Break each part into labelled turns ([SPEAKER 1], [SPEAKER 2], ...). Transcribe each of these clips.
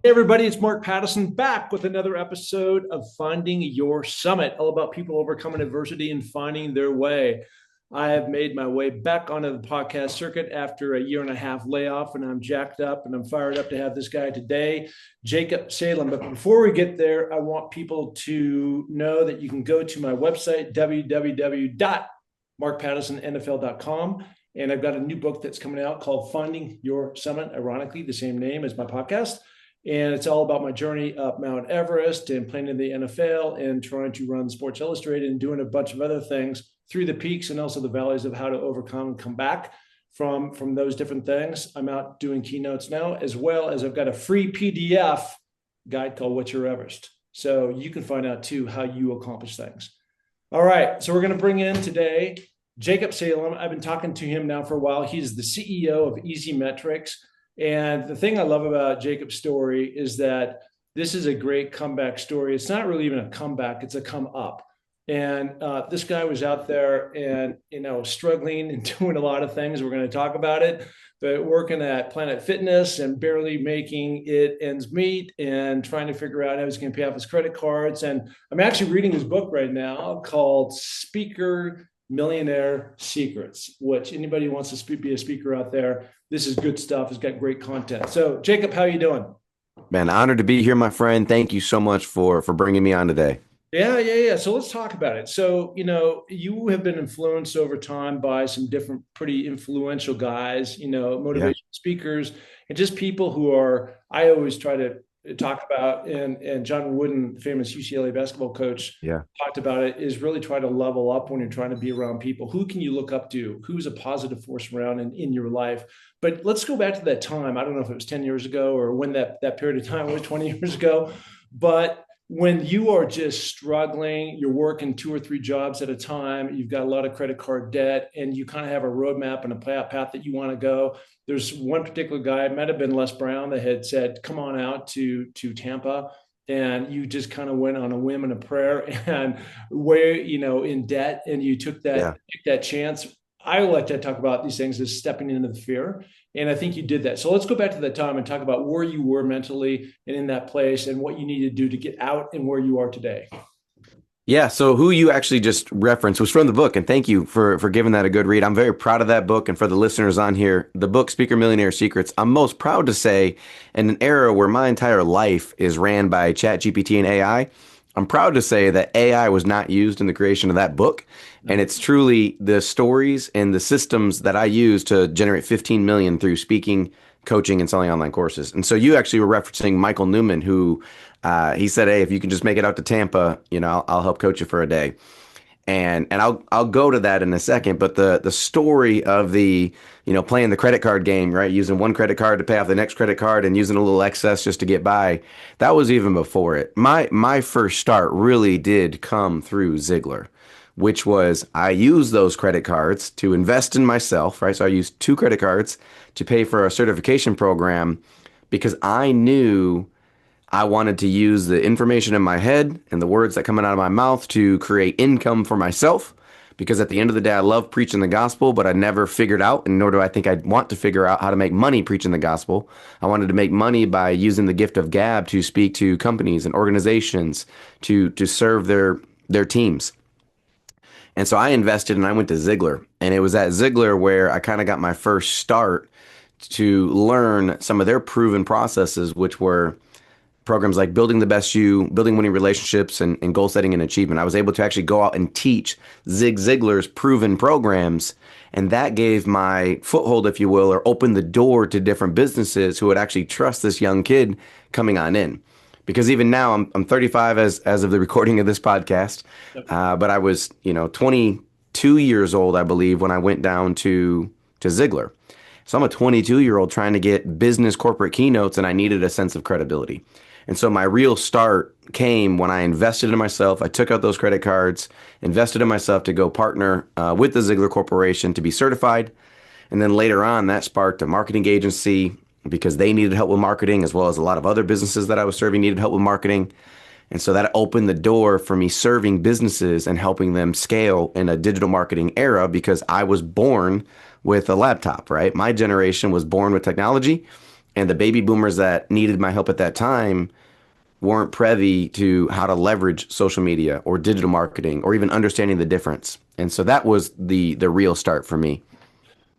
[SPEAKER 1] Hey everybody, it's Mark Pattison back with another episode of Finding Your Summit, all about people overcoming adversity and finding their way. I have made my way back onto the podcast circuit after a year and a half layoff, and I'm jacked up and I'm fired up to have this guy today, Jacob Salem. But before we get there, I want people to know that you can go to my website, www.markpattisonnfl.com. And I've got a new book that's coming out called Finding Your Summit, ironically, the same name as my podcast. And it's all about my journey up Mount Everest and playing in the NFL and trying to run Sports Illustrated and doing a bunch of other things through the peaks and also the valleys of how to overcome and come back from those different things. I'm out doing keynotes now, as well as I've got a free PDF guide called What's Your Everest. So you can find out too how you accomplish things. All right, so we're going to bring in today Jacob Salem. I've been talking to him now for a while. He's the CEO of Easy Metrics. And the thing I love about Jacob's story is that this is a great comeback story. It's not really even a comeback, it's a come up. And this guy was out there and, struggling and doing a lot of things. We're going to talk about it, but working at Planet Fitness and barely making it ends meet and trying to figure out how he's going to pay off his credit cards. And I'm actually reading his book right now called Speaker Millionaire Secrets, which anybody who wants to be a speaker out there, this is good stuff. It's got great content. So Jacob, how are you doing?
[SPEAKER 2] Man, honored to be here, my friend. Thank you so much for bringing me on today.
[SPEAKER 1] Yeah. So let's talk about it. So, you have been influenced over time by some different pretty influential guys,
[SPEAKER 2] Yeah,
[SPEAKER 1] motivational speakers and just people who are, I always try to talk about, and John Wooden, the famous UCLA basketball coach,
[SPEAKER 2] yeah.
[SPEAKER 1] talked about it, is really try to level up when you're trying to be around people. Who can you look up to? Who's a positive force around in your life? But let's go back to that time. I don't know if it was 10 years ago or when that period of time was 20 years ago, but when you are just struggling, you're working two or three jobs at a time, you've got a lot of credit card debt, and you kind of have a roadmap and a path that you want to go. There's one particular guy, it might have been Les Brown, that had said, come on out to Tampa. And you just kind of went on a whim and a prayer and were, in debt, and you took
[SPEAKER 2] Yeah.
[SPEAKER 1] that chance. I like to talk about these things as stepping into the fear. And I think you did that. So let's go back to that time and talk about where you were mentally and in that place and what you needed to do to get out and where you are today.
[SPEAKER 2] Yeah. So who you actually just referenced was from the book. And thank you for giving that a good read. I'm very proud of that book. And for the listeners on here, the book, Speaker Millionaire Secrets, I'm most proud to say in an era where my entire life is ran by ChatGPT and AI, I'm proud to say that AI was not used in the creation of that book. And it's truly the stories and the systems that I use to generate 15 million through speaking, coaching, and selling online courses. And so you actually were referencing Michael Newman, who he said, "Hey, if you can just make it out to Tampa, I'll help coach you for a day." And I'll go to that in a second. But the story of the playing the credit card game, right? Using one credit card to pay off the next credit card and using a little excess just to get by, that was even before it. My first start really did come through Ziglar, which was I used those credit cards to invest in myself, right? So I used two credit cards to pay for a certification program because I knew I wanted to use the information in my head and the words that coming out of my mouth to create income for myself. Because at the end of the day, I love preaching the gospel, but I never figured out, and nor do I think I'd want to figure out how to make money preaching the gospel. I wanted to make money by using the gift of gab to speak to companies and organizations to serve their teams. And so I invested and I went to Ziglar. And it was at Ziglar where I kind of got my first start to learn some of their proven processes, which were programs like building the best you, building winning relationships, and goal setting and achievement. I was able to actually go out and teach Zig Ziglar's proven programs. And that gave my foothold, if you will, or opened the door to different businesses who would actually trust this young kid coming on in. Because even now, I'm 35 as of the recording of this podcast, but I was 22 years old, I believe, when I went down to Ziglar. So I'm a 22-year-old trying to get business corporate keynotes, and I needed a sense of credibility. And so my real start came when I invested in myself. I took out those credit cards, invested in myself to go partner with the Ziglar Corporation to be certified. And then later on, that sparked a marketing agency because they needed help with marketing, as well as a lot of other businesses that I was serving needed help with marketing. And so that opened the door for me serving businesses and helping them scale in a digital marketing era because I was born with a laptop, right? My generation was born with technology. And the baby boomers that needed my help at that time weren't privy to how to leverage social media or digital marketing or even understanding the difference. And so that was the real start for me.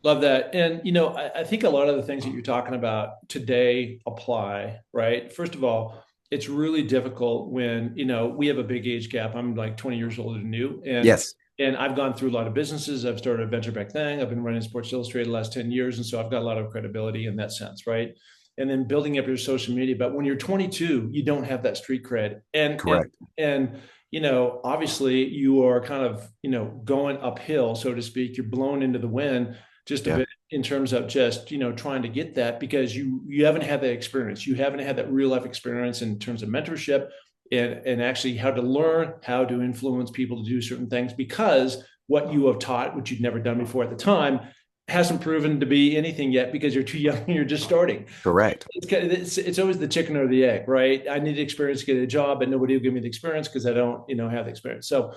[SPEAKER 1] Love that. And, I think a lot of the things that you're talking about today apply, right? First of all, it's really difficult when, we have a big age gap. I'm like 20 years older than you.
[SPEAKER 2] Yes.
[SPEAKER 1] And I've gone through a lot of businesses. I've started a venture back then. I've been running Sports Illustrated the last 10 years. And so I've got a lot of credibility in that sense, right? And then building up your social media. But when you're 22, you don't have that street cred.
[SPEAKER 2] Correct.
[SPEAKER 1] And obviously you are kind of, going uphill, so to speak. You're blown into the wind just a
[SPEAKER 2] Yeah.
[SPEAKER 1] bit in terms of just, trying to get that because you haven't had that experience. You haven't had that real life experience in terms of mentorship and actually how to learn how to influence people to do certain things because what you have taught, which you'd never done before at the time, hasn't proven to be anything yet because you're too young and you're just starting.
[SPEAKER 2] Correct.
[SPEAKER 1] It's always the chicken or the egg, right? I need experience to get a job, but nobody will give me the experience because I don't, have the experience. So,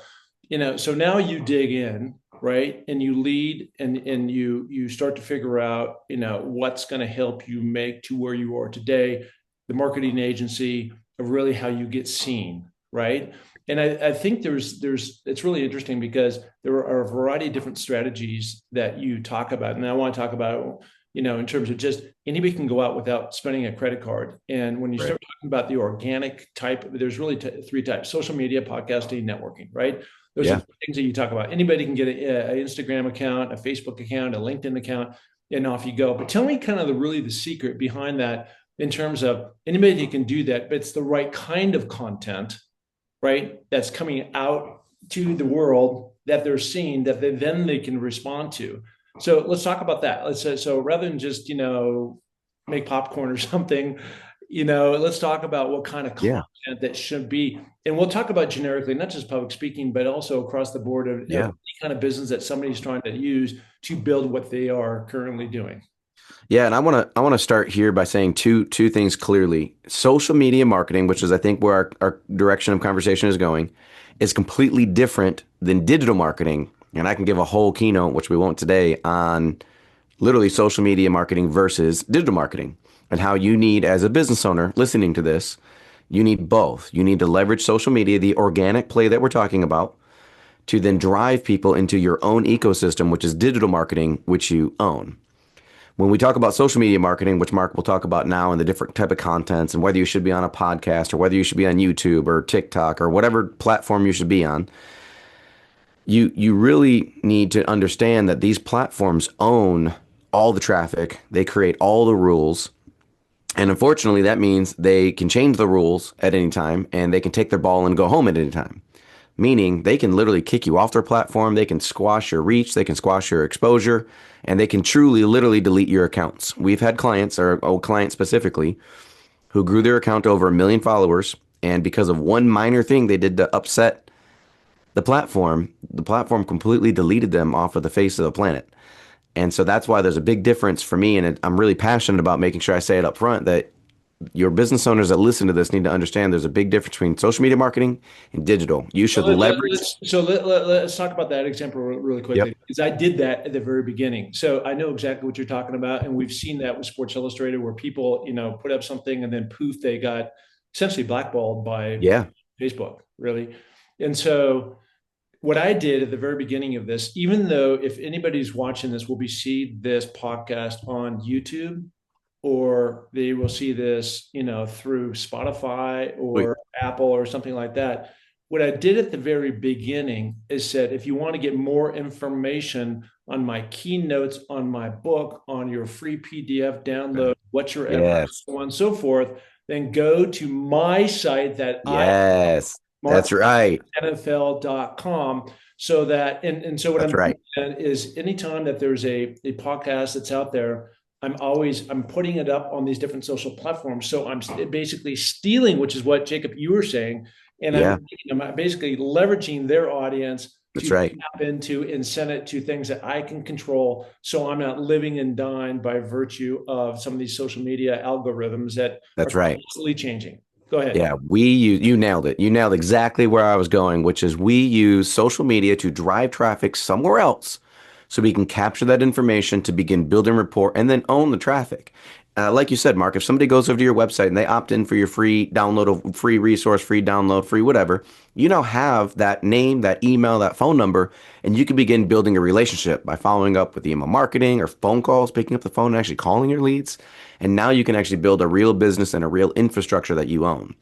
[SPEAKER 1] so now you dig in, right? And you lead and you start to figure out, what's going to help you make to where you are today, the marketing agency of really how you get seen, right? And I think it's really interesting because there are a variety of different strategies that you talk about. And I want to talk about, in terms of just anybody can go out without spending a credit card. And when you
[SPEAKER 2] Right.
[SPEAKER 1] start talking about the organic type, there's really three types: social media, podcasting, networking, right? Those are
[SPEAKER 2] Yeah.
[SPEAKER 1] the things that you talk about. Anybody can get an Instagram account, a Facebook account, a LinkedIn account, and off you go. But tell me kind of the secret behind that in terms of anybody can do that, but it's the right kind of content, right? That's coming out to the world that they're seeing that then they can respond to. So let's talk about that. Let's say, so rather than just, make popcorn or something, let's talk about what kind of
[SPEAKER 2] Yeah.
[SPEAKER 1] content that should be. And we'll talk about generically, not just public speaking, but also across the board of
[SPEAKER 2] Yeah.
[SPEAKER 1] any kind of business that somebody's trying to use to build what they are currently doing.
[SPEAKER 2] Yeah, and I want to start here by saying two things clearly. Social media marketing, which is I think where our direction of conversation is going, is completely different than digital marketing. And I can give a whole keynote, which we won't today, on literally social media marketing versus digital marketing and how you need, as a business owner listening to this, you need both. You need to leverage social media, the organic play that we're talking about, to then drive people into your own ecosystem, which is digital marketing, which you own. When we talk about social media marketing, which Mark will talk about now, and the different type of contents and whether you should be on a podcast or whether you should be on YouTube or TikTok or whatever platform you should be on, you really need to understand that these platforms own all the traffic. They create all the rules. And unfortunately, that means they can change the rules at any time and they can take their ball and go home at any time. Meaning they can literally kick you off their platform. They can squash your reach. They can squash your exposure, and they can truly, literally delete your accounts. We've had clients, or a client specifically, who grew their account to over 1 million followers. And because of one minor thing they did to upset the platform completely deleted them off of the face of the planet. And so that's why there's a big difference for me. And I'm really passionate about making sure I say it up front that your business owners that listen to this need to understand there's a big difference between social media marketing and digital. You
[SPEAKER 1] So
[SPEAKER 2] should leverage.
[SPEAKER 1] let's talk about that example really
[SPEAKER 2] Yep.
[SPEAKER 1] quickly because I did that at the very beginning. So I know exactly what you're talking about, and we've seen that with Sports Illustrated, where people, put up something and then poof, they got essentially blackballed by
[SPEAKER 2] Yeah.
[SPEAKER 1] Facebook, really. And so what I did at the very beginning of this, even though if anybody's watching this, will be see this podcast on YouTube, or they will see this, through Spotify
[SPEAKER 2] Wait.
[SPEAKER 1] or Apple or something like that. What I did at the very beginning is said, if you want to get more information on my keynotes, on my book, on your free PDF download, what's your ever,
[SPEAKER 2] Yes.
[SPEAKER 1] so on and so forth, then go to my site that I
[SPEAKER 2] Yes.
[SPEAKER 1] mark
[SPEAKER 2] That's right.
[SPEAKER 1] NFL.com. So that, and so what
[SPEAKER 2] That's
[SPEAKER 1] I'm
[SPEAKER 2] right.
[SPEAKER 1] doing is anytime that there's a podcast that's out there, I'm putting it up on these different social platforms. So I'm basically stealing, which is what Jacob, you were saying. And
[SPEAKER 2] Yeah.
[SPEAKER 1] I'm basically leveraging their audience
[SPEAKER 2] That's
[SPEAKER 1] to
[SPEAKER 2] right.
[SPEAKER 1] tap into and send it to things that I can control. So I'm not living and dying by virtue of some of these social media algorithms that are
[SPEAKER 2] That's right.
[SPEAKER 1] constantly changing. Go ahead.
[SPEAKER 2] Yeah, you nailed it. You nailed exactly where I was going, which is we use social media to drive traffic somewhere else so we can capture that information to begin building rapport and then own the traffic. Like you said, Mark, if somebody goes over to your website and they opt in for your free download, of free resource, free download, free whatever, you now have that name, that email, that phone number, and you can begin building a relationship by following up with email marketing or phone calls, picking up the phone and actually calling your leads. And now you can actually build a real business and a real infrastructure that you own.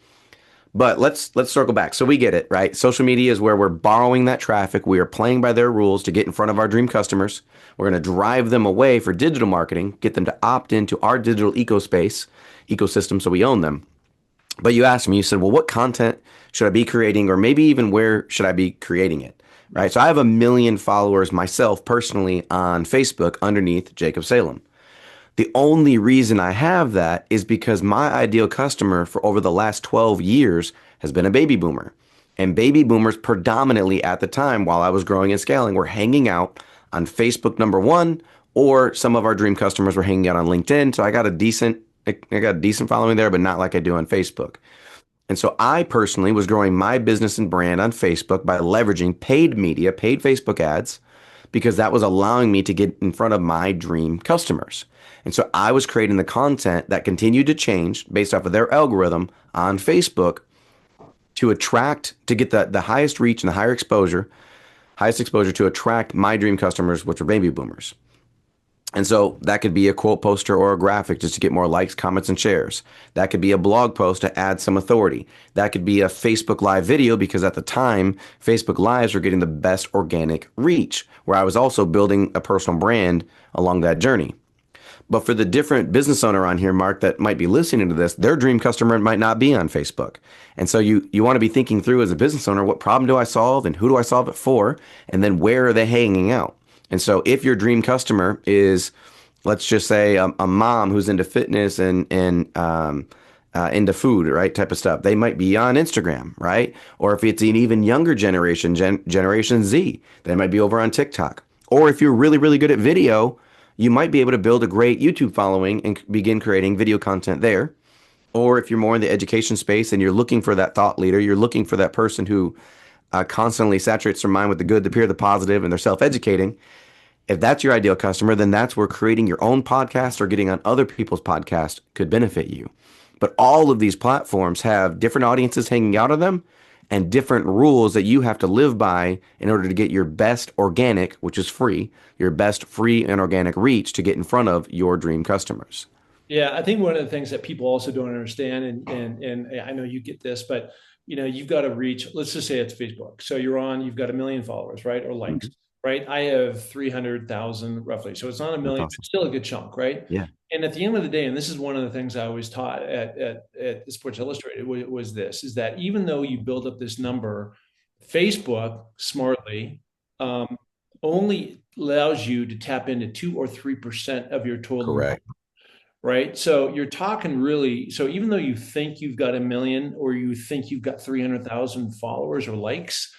[SPEAKER 2] But let's circle back. So we get it, right? Social media is where we're borrowing that traffic. We are playing by their rules to get in front of our dream customers. We're going to drive them away for digital marketing, get them to opt into our digital ecosystem so we own them. But you asked me, you said, well, what content should I be creating, or maybe even where should I be creating it? Right. So I have 1 million followers myself personally on Facebook underneath Jacob Salem. The only reason I have that is because my ideal customer for over the last 12 years has been a baby boomer. And baby boomers predominantly at the time while I was growing and scaling were hanging out on Facebook, number one, or some of our dream customers were hanging out on LinkedIn. So I got a decent following there, but not like I do on Facebook. And so I personally was growing my business and brand on Facebook by leveraging paid media, paid Facebook ads, because that was allowing me to get in front of my dream customers. And so I was creating the content that continued to change based off of their algorithm on Facebook to get the highest reach and the highest exposure to attract my dream customers, which are baby boomers. And so that could be a quote poster or a graphic just to get more likes, comments, and shares. That could be a blog post to add some authority. That could be a Facebook Live video because at the time, Facebook Lives were getting the best organic reach, where I was also building a personal brand along that journey. But for the different business owner on here, Mark, that might be listening to this, their dream customer might not be on Facebook. And so you want to be thinking through as a business owner, what problem do I solve and who do I solve it for? And then where are they hanging out? And so if your dream customer is, let's just say a mom who's into fitness and into food, right, type of stuff, they might be on Instagram, right? Or if it's an even younger generation, Generation Z, they might be over on TikTok. Or if you're really, really good at video, you might be able to build a great YouTube following and begin creating video content there. Or if you're more in the education space and you're looking for that thought leader, you're looking for that person who constantly saturates their mind with the good, the pure, the positive, and they're self-educating. If that's your ideal customer, then that's where creating your own podcast or getting on other people's podcasts could benefit you. But all of these platforms have different audiences hanging out of them and different rules that you have to live by in order to get your best organic, which is free, your best free and organic reach to get in front of your dream customers.
[SPEAKER 1] Yeah, I think one of the things that people also don't understand, and I know you get this, but you've got to reach, let's just say it's Facebook. So you've got 1 million followers, right? Or likes,
[SPEAKER 2] Mhm.
[SPEAKER 1] right? I have 300,000 roughly. So it's not a
[SPEAKER 2] That's
[SPEAKER 1] million,
[SPEAKER 2] awesome.
[SPEAKER 1] but still a good chunk, right?
[SPEAKER 2] Yeah.
[SPEAKER 1] And at the end of the day, and this is one of the things I always taught at Sports Illustrated was this, is that even though you build up this number, Facebook smartly only allows you to tap into 2 or 3% of your total,
[SPEAKER 2] Correct.
[SPEAKER 1] right? So you're talking really, so even though you think you've got 1 million or you think you've got 300,000 followers or likes,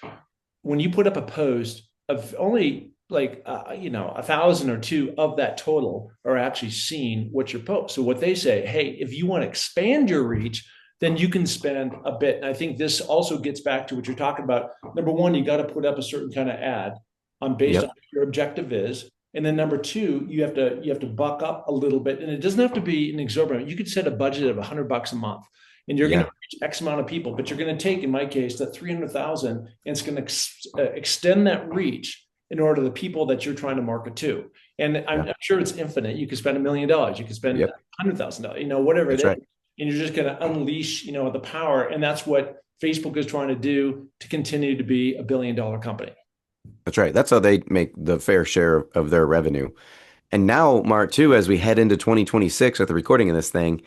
[SPEAKER 1] when you put up a post of only like 1,000 or two of that total are actually seeing what your post. So what they say, hey, if you want to expand your reach, then you can spend a bit. And I think this also gets back to what you're talking about. Number one, you got to put up a certain kind of ad on based on
[SPEAKER 2] Yep.
[SPEAKER 1] what your objective is. And then number two, you have to buck up a little bit. And it doesn't have to be an exorbitant. You could set a budget of $100 a month and you're going to
[SPEAKER 2] Yeah.
[SPEAKER 1] reach X amount of people, but you're going to take, in my case, that 300,000 and it's going to extend that reach in order to the people that you're trying to market to. And I'm,
[SPEAKER 2] Yeah.
[SPEAKER 1] I'm sure it's infinite. You could spend $1 million, you could spend
[SPEAKER 2] Yep.
[SPEAKER 1] $100,000, whatever it
[SPEAKER 2] That's
[SPEAKER 1] is.
[SPEAKER 2] right.
[SPEAKER 1] And you're just going to unleash, the power. And that's what Facebook is trying to do to continue to be a billion-dollar company.
[SPEAKER 2] That's right. That's how they make the fair share of their revenue. And now, Mark, too, as we head into 2026 with the recording of this thing,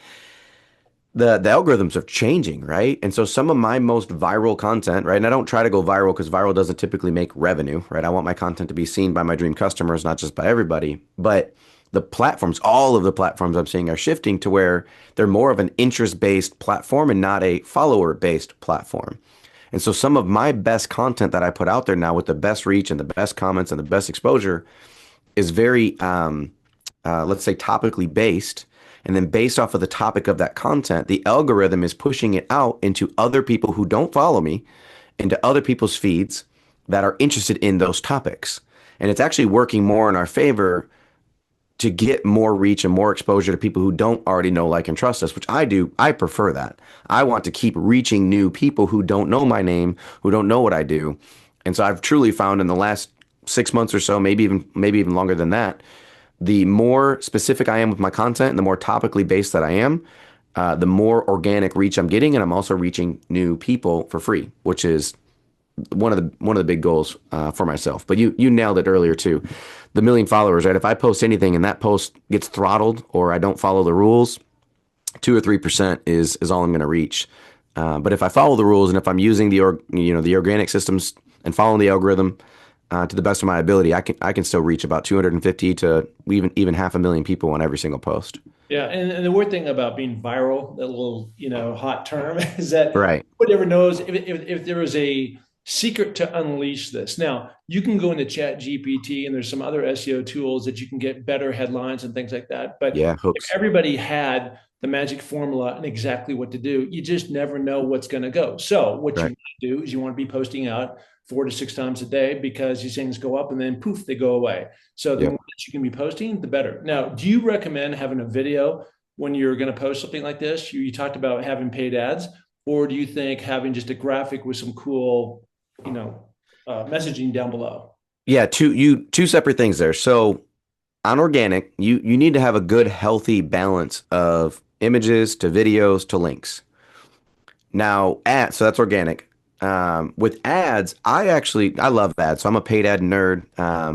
[SPEAKER 2] the algorithms are changing, right? And so some of my most viral content, right? And I don't try to go viral because viral doesn't typically make revenue, right? I want my content to be seen by my dream customers, not just by everybody. But the platforms, all of the platforms I'm seeing are shifting to where they're more of an interest-based platform and not a follower-based platform. And so some of my best content that I put out there now with the best reach and the best comments and the best exposure is very, let's say, topically based. And then based off of the topic of that content, the algorithm is pushing it out into other people who don't follow me, into other people's feeds that are interested in those topics. And it's actually working more in our favor to get more reach and more exposure to people who don't already know, like, and trust us, which I do. I prefer that. I want to keep reaching new people who don't know my name, who don't know what I do. And so I've truly found in the last 6 months or so, maybe even longer than that, the more specific I am with my content and the more topically based that I am, the more organic reach I'm getting, and I'm also reaching new people for free, which is one of the big goals for myself. But you nailed it earlier too. The million followers, right? If I post anything and that post gets throttled or I don't follow the rules, 2 or 3% is all I'm going to reach. But if I follow the rules and if I'm using the organic systems and following the algorithm to the best of my ability, I can still reach about 250 to even 500,000 people on every single post.
[SPEAKER 1] Yeah, and the weird thing about being viral, that little, hot term, is that
[SPEAKER 2] Right.
[SPEAKER 1] nobody ever knows if there was a secret to unleash this. Now, you can go into Chat GPT and there's some other SEO tools that you can get better headlines and things like that. But
[SPEAKER 2] Yeah.
[SPEAKER 1] if
[SPEAKER 2] Hooks.
[SPEAKER 1] everybody had the magic formula and exactly what to do, you just never know what's going to go. So what you
[SPEAKER 2] Right.
[SPEAKER 1] want to do is you want to be posting out 4 to 6 times a day, because these things go up and then poof, they go away. So the more
[SPEAKER 2] Yep.
[SPEAKER 1] that you can be posting, the better. Now, do you recommend having a video when you're going to post something like this? You talked about having paid ads, or do you think having just a graphic with some cool, messaging down below?
[SPEAKER 2] Yeah. Two separate things there. So on organic, you need to have a good, healthy balance of images to videos to links. Now, ads, so that's organic. With ads, I love ads. So I'm a paid ad nerd.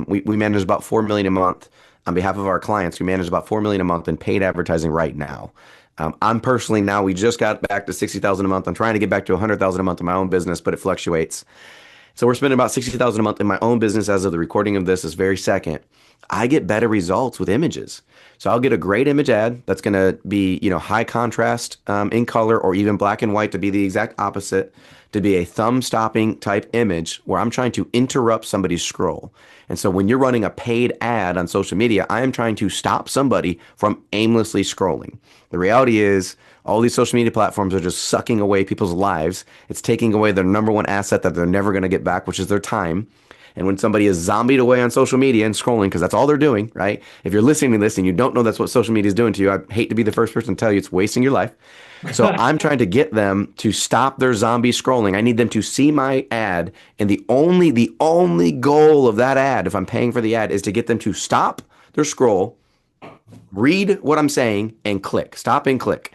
[SPEAKER 2] We manage about 4 million a month on behalf of our clients. We manage about 4 million a month in paid advertising right now. I'm personally now, we just got back to 60,000 a month. I'm trying to get back to 100,000 a month in my own business, but it fluctuates. So we're spending about 60,000 a month in my own business as of the recording of this very second. I get better results with images. So I'll get a great image ad that's going to be, high contrast in color, or even black and white to be the exact opposite, to be a thumb stopping type image where I'm trying to interrupt somebody's scroll. And so when you're running a paid ad on social media, I am trying to stop somebody from aimlessly scrolling. The reality is, all these social media platforms are just sucking away people's lives. It's taking away their number one asset that they're never going to get back, which is their time. And when somebody is zombied away on social media and scrolling, because that's all they're doing, right? If you're listening to this and you don't know that's what social media is doing to you, I hate to be the first person to tell you it's wasting your life. So I'm trying to get them to stop their zombie scrolling. I need them to see my ad, and the only goal of that ad, if I'm paying for the ad, is to get them to stop their scroll, read what I'm saying, and click. Stop and click.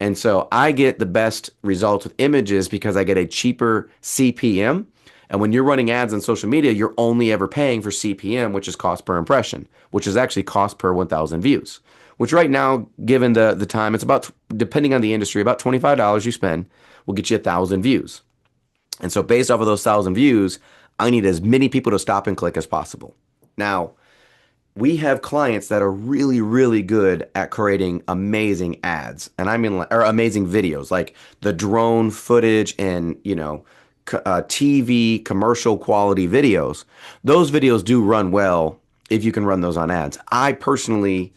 [SPEAKER 2] And so I get the best results with images because I get a cheaper CPM. And when you're running ads on social media, you're only ever paying for CPM, which is cost per impression, which is actually cost per 1,000 views, which right now, given the time, it's about, depending on the industry, about $25 you spend will get you 1,000 views. And so based off of those 1,000 views, I need as many people to stop and click as possible. Now, we have clients that are really, really good at creating amazing ads. And I mean, or amazing videos, like the drone footage and, TV commercial quality videos. Those videos do run well if you can run those on ads. I personally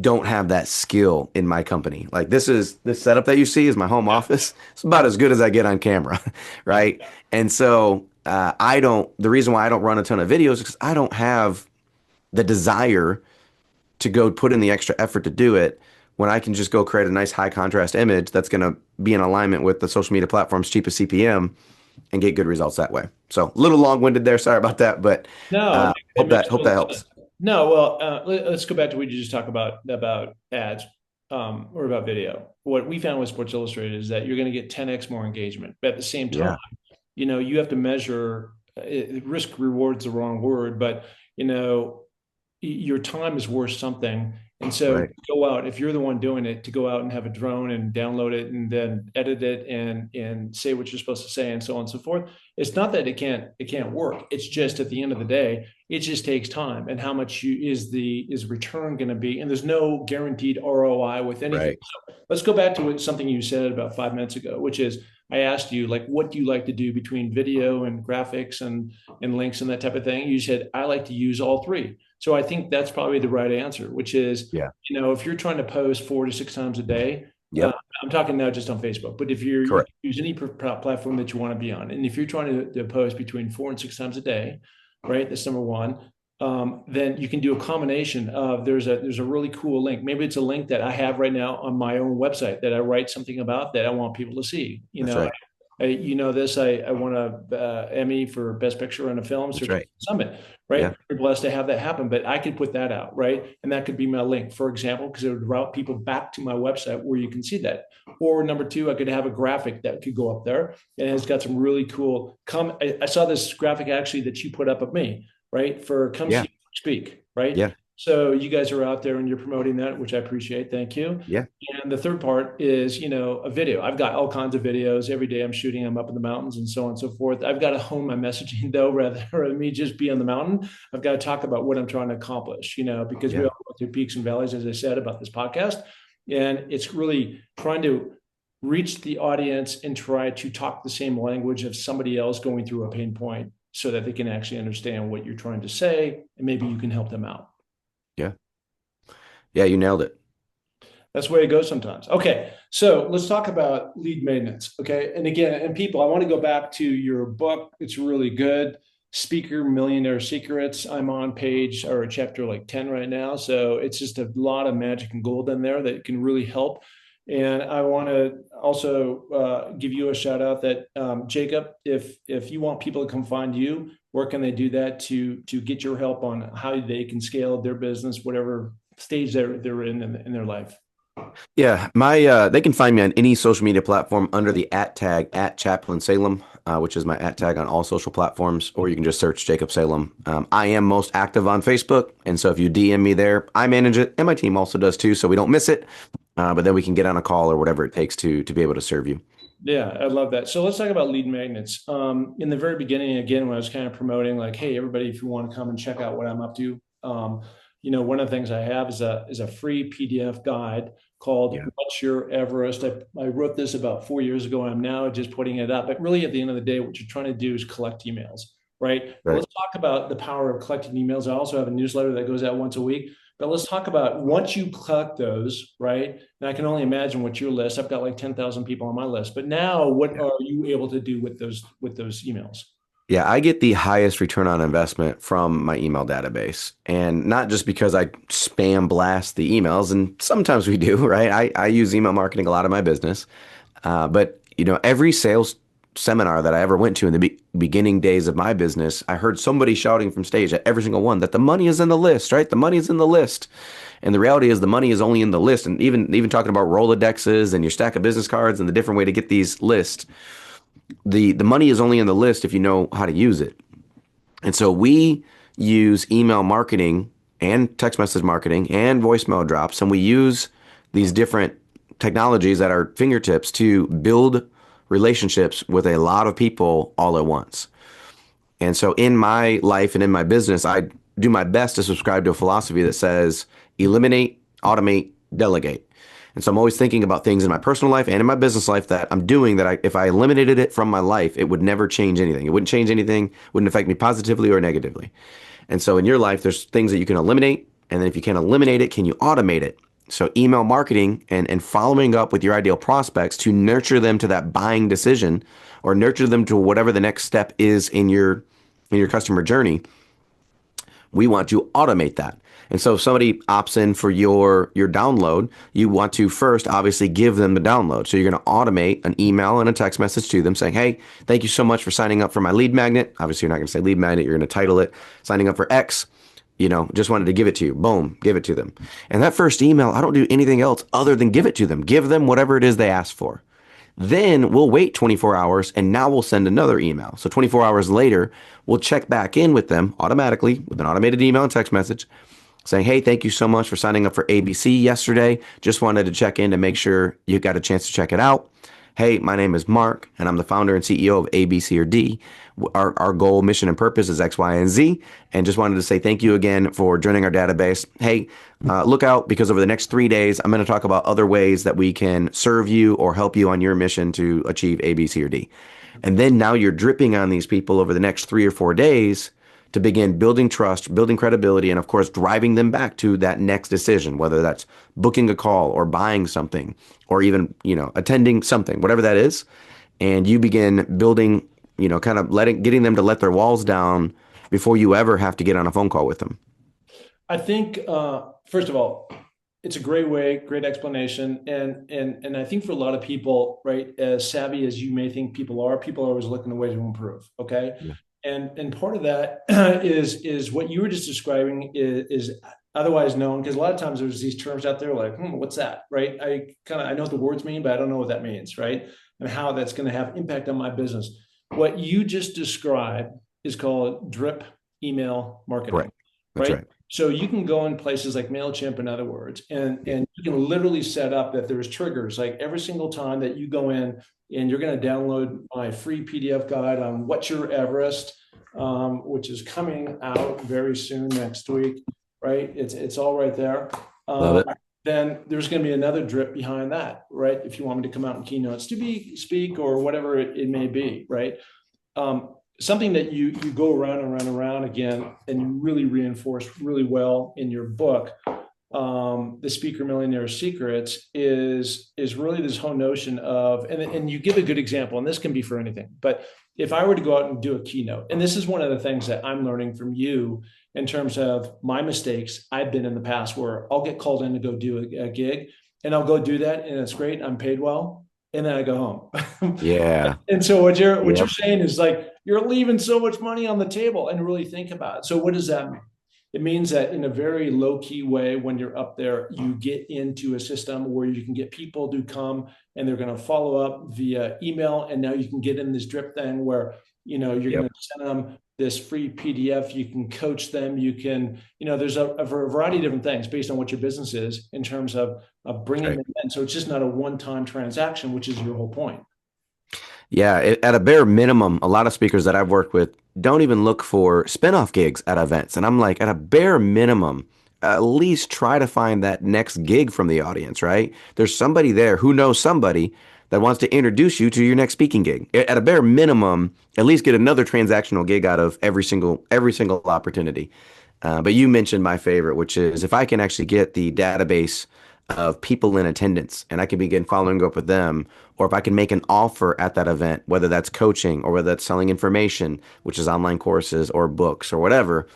[SPEAKER 2] don't have that skill in my company. Like, this setup that you see is my home office. It's about as good as I get on camera, right? And so the reason why I don't run a ton of videos is because I don't have the desire to go put in the extra effort to do it, when I can just go create a nice high contrast image that's going to be in alignment with the social media platform's cheapest CPM and get good results that way. So a little long-winded there. Sorry about that, but
[SPEAKER 1] No, it
[SPEAKER 2] hope
[SPEAKER 1] makes
[SPEAKER 2] that
[SPEAKER 1] total
[SPEAKER 2] helps.
[SPEAKER 1] sense. No, well, let's go back to what you just talked about ads, or about video. What we found with Sports Illustrated is that you're going to get 10x more engagement, but at the same time,
[SPEAKER 2] Yeah.
[SPEAKER 1] you have to measure, risk reward's the wrong word, but your time is worth something. And so
[SPEAKER 2] Right.
[SPEAKER 1] go out, if you're the one doing it, to go out and have a drone and download it and then edit it and say what you're supposed to say and so on and so forth. It's not that it can't work. It's just, at the end of the day, it just takes time. And how much is return going to be? And there's no guaranteed ROI with anything.
[SPEAKER 2] Right.
[SPEAKER 1] So let's go back to something you said about 5 minutes ago, which is, I asked you, like, what do you like to do between video and graphics and links and that type of thing? You said, I like to use all three. So I think that's probably the right answer, which is,
[SPEAKER 2] Yeah.
[SPEAKER 1] if you're trying to post 4 to 6 times a day, uh,
[SPEAKER 2] Yep.
[SPEAKER 1] I'm talking now just on Facebook, but if you
[SPEAKER 2] Correct.
[SPEAKER 1] use any platform that you want to be on, and if you're trying to post between 4 and 6 times a day, right? That's number one. then you can do a combination of there's a really cool link. Maybe it's a link that I have right now on my own website that I write something about that I want people to see.
[SPEAKER 2] That's right.
[SPEAKER 1] You know this. I won a Emmy for Best Picture on a film
[SPEAKER 2] That's
[SPEAKER 1] search
[SPEAKER 2] right.
[SPEAKER 1] summit. Right,
[SPEAKER 2] Yeah.
[SPEAKER 1] we're blessed to have that happen. But I could put that out, right, and that could be my link, for example, because it would route people back to my website where you can see that. Or number two, I could have a graphic that could go up there, and it's got some really cool. I saw this graphic actually that you put up of me, right, for come
[SPEAKER 2] Yeah.
[SPEAKER 1] see speak, right.
[SPEAKER 2] Yeah.
[SPEAKER 1] So you guys are out there and you're promoting that, which I appreciate. Thank you.
[SPEAKER 2] Yeah.
[SPEAKER 1] And the third part is, a video. I've got all kinds of videos every day. I'm shooting them up in the mountains and so on and so forth. I've got to hone my messaging though, rather than me just be on the mountain. I've got to talk about what I'm trying to accomplish, because we
[SPEAKER 2] Yeah.
[SPEAKER 1] all go through peaks and valleys, as I said about this podcast. And it's really trying to reach the audience and try to talk the same language of somebody else going through a pain point so that they can actually understand what you're trying to say and maybe you can help them out.
[SPEAKER 2] Yeah. Yeah. You nailed it.
[SPEAKER 1] That's the way it goes sometimes. Okay, so let's talk about lead maintenance. Okay, and again, and people, I want to go back to your book. It's really good. Speaker Millionaire Secrets. I'm on page or chapter like 10 right now. So it's just a lot of magic and gold in there that can really help. And I want to also give you a shout out that Jacob, if you want people to come find you, where can they do that to get your help on how they can scale their business, whatever stage they're in their life?
[SPEAKER 2] Yeah, they can find me on any social media platform under the @ tag @Chaplain Salem, which is my @ tag on all social platforms, or you can just search Jacob Salem. I am most active on Facebook, and so if you DM me there, I manage it, and my team also does too, so we don't miss it. But then we can get on a call or whatever it takes to be able to serve you.
[SPEAKER 1] Yeah, I love that. So let's talk about lead magnets. In the very beginning, again, when I was kind of promoting, like, hey, everybody, if you want to come and check out what I'm up to, one of the things I have is a free PDF guide called
[SPEAKER 2] Yeah.
[SPEAKER 1] "What's Your Everest." I wrote this about 4 years ago, and I'm now just putting it up. But really, at the end of the day, what you're trying to do is collect emails, right? But
[SPEAKER 2] Right.
[SPEAKER 1] let's talk about the power of collecting emails. I also have a newsletter that goes out once a week. But let's talk about once you collect those, right? And I can only imagine what your list. I've got like 10,000 people on my list. But now, what
[SPEAKER 2] Yeah.
[SPEAKER 1] are you able to do with those emails?
[SPEAKER 2] Yeah, I get the highest return on investment from my email database. And not just because I spam blast the emails, and sometimes we do, right? I use email marketing a lot of my business. But every sales seminar that I ever went to in the beginning days of my business, I heard somebody shouting from stage at every single one that the money is in the list, right? The money is in the list. And the reality is the money is only in the list. And even talking about Rolodexes and your stack of business cards and the different way to get these lists, the money is only in the list if you know how to use it. And so we use email marketing and text message marketing and voicemail drops, and we use these different technologies at our fingertips to build relationships with a lot of people all at once. And so in my life and in my business, I do my best to subscribe to a philosophy that says eliminate, automate, delegate. And so I'm always thinking about things in my personal life and in my business life that I'm doing that if I eliminated it from my life, it would never change anything. It wouldn't change anything, wouldn't affect me positively or negatively. And so in your life, there's things that you can eliminate. And then if you can't eliminate it, can you automate it? So email marketing and following up with your ideal prospects to nurture them to that buying decision or nurture them to whatever the next step is in your customer journey. We want to automate that. And so if somebody opts in for your download, you want to first obviously give them the download. So you're going to automate an email and a text message to them saying, hey, thank you so much for signing up for my lead magnet. Obviously, you're not going to say lead magnet. You're going to title it signing up for X. Just wanted to give it to you. Boom, give it to them. And that first email, I don't do anything else other than give it to them. Give them whatever it is they asked for. Then we'll wait 24 hours and now we'll send another email. So 24 hours later, we'll check back in with them automatically with an automated email and text message saying, hey, thank you so much for signing up for ABC yesterday. Just wanted to check in to make sure you got a chance to check it out. Hey, my name is Mark, and I'm the founder and CEO of A, B, C, or D. Our goal, mission, and purpose is X, Y, and Z. And just wanted to say thank you again for joining our database. Hey, look out because over the next 3 days, I'm going to talk about other ways that we can serve you or help you on your mission to achieve A, B, C, or D. And then now you're dripping on these people over the next 3 or 4 days to begin building trust, building credibility, and of course, driving them back to that next decision, whether that's booking a call or buying something or even, attending something, whatever that is. And you begin building, kind of getting them to let their walls down before you ever have to get on a phone call with them?
[SPEAKER 1] I think first of all, it's a great way, great explanation, and I think for a lot of people, right, as savvy as you may think people are always looking a way to improve. Okay,
[SPEAKER 2] Yeah.
[SPEAKER 1] and part of that is what you were just describing is otherwise known because a lot of times there's these terms out there like, what's that, right? I know what the words mean, but I don't know what that means, right? And how that's going to have impact on my business. What you just described is called drip email marketing,
[SPEAKER 2] Correct. That's
[SPEAKER 1] right?
[SPEAKER 2] right.
[SPEAKER 1] So you can go in places like MailChimp, in other words, and you can literally set up that there's triggers like every single time that you go in and you're going to download my free PDF guide on What's Your Everest, which is coming out very soon next week, right? It's all right there.
[SPEAKER 2] Love
[SPEAKER 1] Um,
[SPEAKER 2] it.
[SPEAKER 1] then there's going to be another drip behind that, right? If you want me to come out in keynotes speak or whatever it may be, right? Something that you go around and around again, and you really reinforce really well in your book, the Speaker Millionaire Secrets, is really this whole notion of, and you give a good example, and this can be for anything, but if I were to go out and do a keynote, and this is one of the things that I'm learning from you in terms of my mistakes I've been in the past, where I'll get called in to go do a gig, and I'll go do that, and it's great, I'm paid well, and then I go home.
[SPEAKER 2] Yeah.
[SPEAKER 1] And so what you're
[SPEAKER 2] Yep.
[SPEAKER 1] saying is like you're leaving so much money on the table and really think about it. So what does that mean? It means that in a very low key way, when you're up there, you get into a system where you can get people to come and they're going to follow up via email. And now you can get in this drip thing where, you're going
[SPEAKER 2] Yep.
[SPEAKER 1] to send them this free PDF. You can coach them. You can, there's a variety of different things based on what your business is in terms of
[SPEAKER 2] That's
[SPEAKER 1] bringing
[SPEAKER 2] right.
[SPEAKER 1] them in. So it's just not a one-time transaction, which is your whole point.
[SPEAKER 2] Yeah, at a bare minimum, a lot of speakers that I've worked with don't even look for spinoff gigs at events. And I'm like, at a bare minimum, at least try to find that next gig from the audience, right? There's somebody there who knows somebody that wants to introduce you to your next speaking gig. At a bare minimum, at least get another transactional gig out of every single opportunity. But you mentioned my favorite, which is if I can actually get the database of people in attendance and I can begin following up with them, or if I can make an offer at that event, whether that's coaching or whether that's selling information, which is online courses or books or whatever,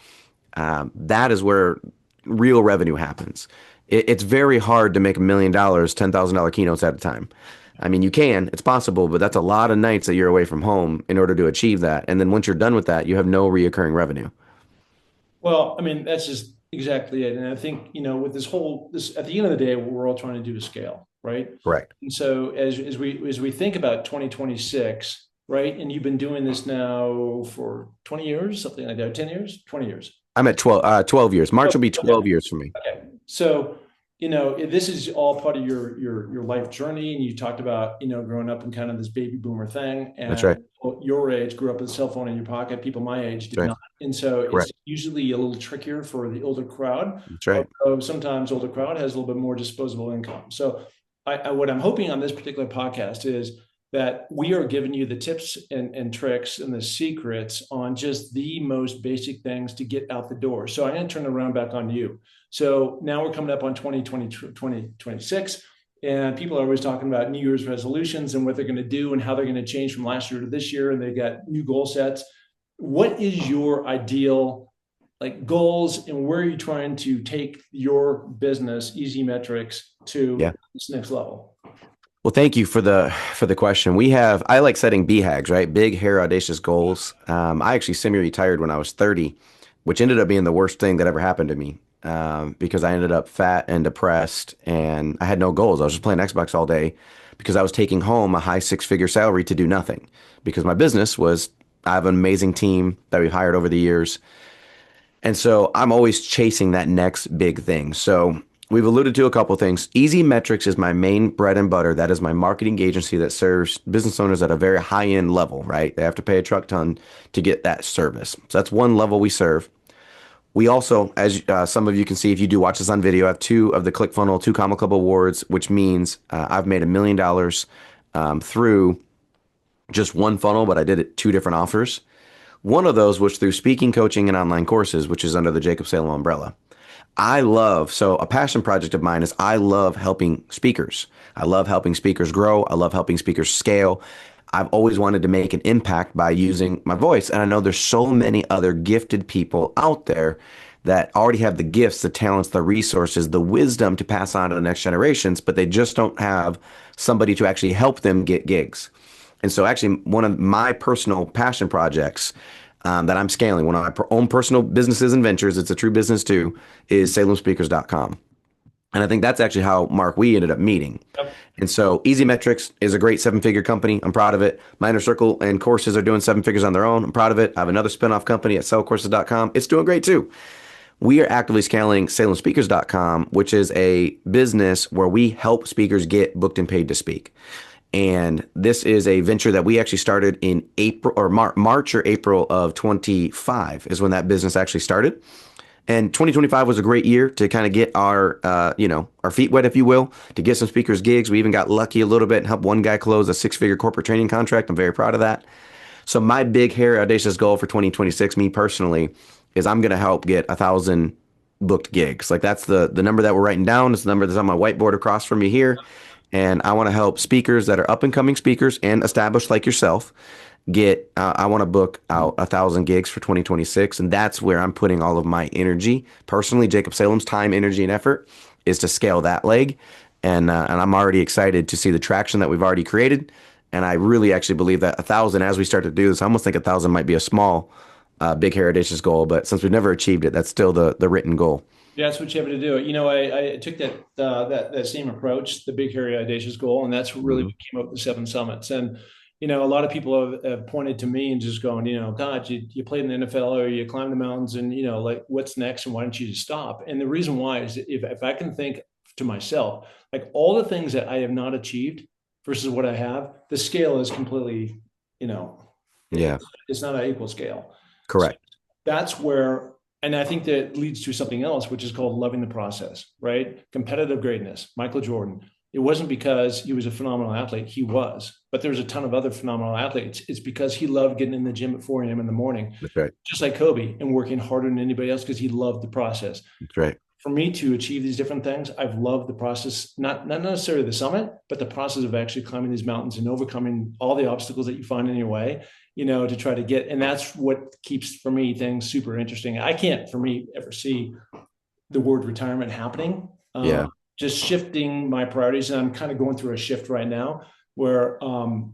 [SPEAKER 2] that is where real revenue happens. It's very hard to make $1 million, $10,000 keynotes at a time. I mean, you can, it's possible, but that's a lot of nights that you're away from home in order to achieve that. And then once you're done with that, you have no reoccurring revenue.
[SPEAKER 1] Well, I mean, that's just exactly it. And I think, with this at the end of the day, what we're all trying to do is scale, right?
[SPEAKER 2] Correct.
[SPEAKER 1] And so as we think about 2026, right? And you've been doing this now for 20 years, something like that, 10 years, 20 years.
[SPEAKER 2] I'm at 12 years. March will be
[SPEAKER 1] Okay.
[SPEAKER 2] 12 years for me.
[SPEAKER 1] Okay. So, this is all part of your life journey. And you talked about, growing up in kind of this baby boomer thing.
[SPEAKER 2] That's
[SPEAKER 1] And
[SPEAKER 2] right.
[SPEAKER 1] people your age grew up with a cell phone in your pocket. People my age
[SPEAKER 2] That's
[SPEAKER 1] did
[SPEAKER 2] right.
[SPEAKER 1] not. And so it's
[SPEAKER 2] Correct.
[SPEAKER 1] usually a little trickier for the older crowd.
[SPEAKER 2] That's right.
[SPEAKER 1] Although sometimes older crowd has a little bit more disposable income. So what I'm hoping on this particular podcast is that we are giving you the tips and tricks and the secrets on just the most basic things to get out the door. So I'm going to turn it around back on you. So now we're coming up on 2026, and people are always talking about New Year's resolutions and what they're going to do and how they're going to change from last year to this year. And they got new goal sets. What is your ideal like goals, and where are you trying to take your business, Easy Metrics, to
[SPEAKER 2] Yeah.
[SPEAKER 1] this next level?
[SPEAKER 2] Well, thank you for the question. I like setting BHAGs, right? Big, hair, audacious goals. I actually semi-retired when I was 30, which ended up being the worst thing that ever happened to me, because I ended up fat and depressed, and I had no goals. I was just playing Xbox all day because I was taking home a high six-figure salary to do nothing. Because my business was, I have an amazing team that we've hired over the years, and so I'm always chasing that next big thing. So we've alluded to a couple of things. Easy Metrics is my main bread and butter. That is my marketing agency that serves business owners at a very high end level, right? They have to pay a truck ton to get that service. So that's one level we serve. We also, as some of you can see, if you do watch this on video, I have two of the ClickFunnels, two Comma Club awards, which means I've made $1 million through just one funnel, but I did it two different offers. One of those was through speaking, coaching, and online courses, which is under the Jacob Salem umbrella. So a passion project of mine is I love helping speakers. I love helping speakers grow. I love helping speakers scale. I've always wanted to make an impact by using my voice. And I know there's so many other gifted people out there that already have the gifts, the talents, the resources, the wisdom to pass on to the next generations, but they just don't have somebody to actually help them get gigs. And so, actually, one of my personal passion projects that I'm scaling, one of my own personal businesses and ventures, it's a true business too, is salemspeakers.com. And I think that's actually how, Mark, we ended up meeting.
[SPEAKER 1] Yep.
[SPEAKER 2] And so Easy Metrics is a great seven-figure company. I'm proud of it. My Inner Circle and courses are doing seven figures on their own. I'm proud of it. I have another spinoff company at sellcourses.com. It's doing great too. We are actively scaling salemspeakers.com, which is a business where we help speakers get booked and paid to speak. And this is a venture that we actually started in April or March or April of 25 is when that business actually started. And 2025 was a great year to kind of get our, our feet wet, if you will, to get some speakers gigs. We even got lucky a little bit and helped one guy close a six-figure corporate training contract. I'm very proud of that. So my big, hairy, audacious goal for 2026, me personally, is I'm going to help get 1,000 booked gigs. Like that's the number that we're writing down. It's the number that's on my whiteboard across from me here. And I want to help speakers that are up and coming speakers and established like yourself I want to book out 1,000 gigs for 2026. And that's where I'm putting all of my energy. Personally, Jacob Salem's time, energy, and effort is to scale that leg. And I'm already excited to see the traction that we've already created. And I really actually believe that 1,000, as we start to do this, I almost think 1,000 might be a small, big heritageous goal. But since we've never achieved it, that's still the written goal.
[SPEAKER 1] Yeah, that's what you have to do. I took that same approach, the big, hairy, audacious goal, and that's really
[SPEAKER 2] Mhm.
[SPEAKER 1] what came up with the seven summits. And a lot of people have pointed to me and just going, God, you played in the NFL or you climbed the mountains, and like what's next, and why don't you just stop? And the reason why is if I can think to myself, like all the things that I have not achieved versus what I have, the scale is completely,
[SPEAKER 2] Yeah,
[SPEAKER 1] it's not an equal scale. So
[SPEAKER 2] correct.
[SPEAKER 1] that's where, and I think that leads to something else, which is called loving the process, right? Competitive greatness. Michael Jordan. It wasn't because he was a phenomenal athlete. He was, but there's a ton of other phenomenal athletes. It's because he loved getting in the gym at 4 a.m. in the morning,
[SPEAKER 2] That's right.
[SPEAKER 1] just like Kobe, and working harder than anybody else because he loved the process.
[SPEAKER 2] That's right.
[SPEAKER 1] For me to achieve these different things, I've loved the process, not necessarily the summit, but the process of actually climbing these mountains and overcoming all the obstacles that you find in your way, to try to get. And that's what keeps, for me, things super interesting. I can't, for me, ever see the word retirement happening.
[SPEAKER 2] Yeah.
[SPEAKER 1] Just shifting my priorities. And I'm kind of going through a shift right now where, I'm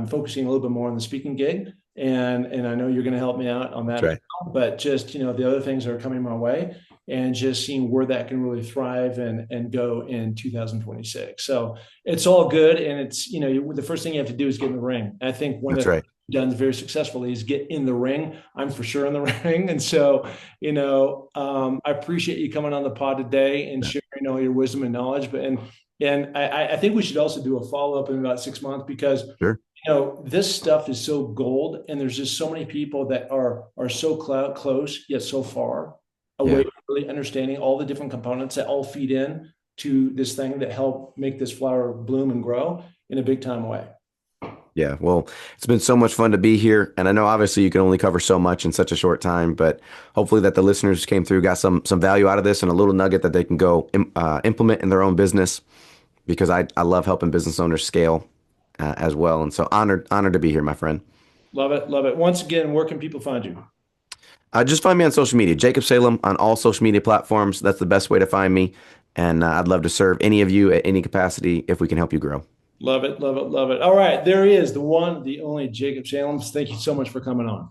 [SPEAKER 1] focusing a little bit more on the speaking gig. And I know you're going to help me out on that,
[SPEAKER 2] That's right.
[SPEAKER 1] but just, the other things that are coming my way, and just seeing where that can really thrive and go in 2026. So it's all good. And it's, the first thing you have to do is get in the ring. And I think one
[SPEAKER 2] That's
[SPEAKER 1] that
[SPEAKER 2] right.
[SPEAKER 1] done very successfully is get in the ring. I'm for sure in the ring. And so, I appreciate you coming on the pod today and
[SPEAKER 2] Yeah.
[SPEAKER 1] sharing all your wisdom and knowledge. And I think we should also do a follow-up in about 6 months because
[SPEAKER 2] Sure.
[SPEAKER 1] this stuff is so gold, and there's just so many people that are so close yet so far away
[SPEAKER 2] Yeah.
[SPEAKER 1] from really understanding all the different components that all feed in to this thing that help make this flower bloom and grow in a big time way.
[SPEAKER 2] Yeah, well, it's been so much fun to be here, and I know obviously you can only cover so much in such a short time, but hopefully that the listeners came through, got some value out of this, and a little nugget that they can go implement in their own business, because I love helping business owners scale as well, and so honored to be here, my friend.
[SPEAKER 1] Love it, love it. Once again, where can people find you?
[SPEAKER 2] Just find me on social media, Jacob Salem on all social media platforms. That's the best way to find me, and I'd love to serve any of you at any capacity if we can help you grow.
[SPEAKER 1] Love it, love it, love it. All right, there he is, the one, the only Jacob Salem. Thank you so much for coming on.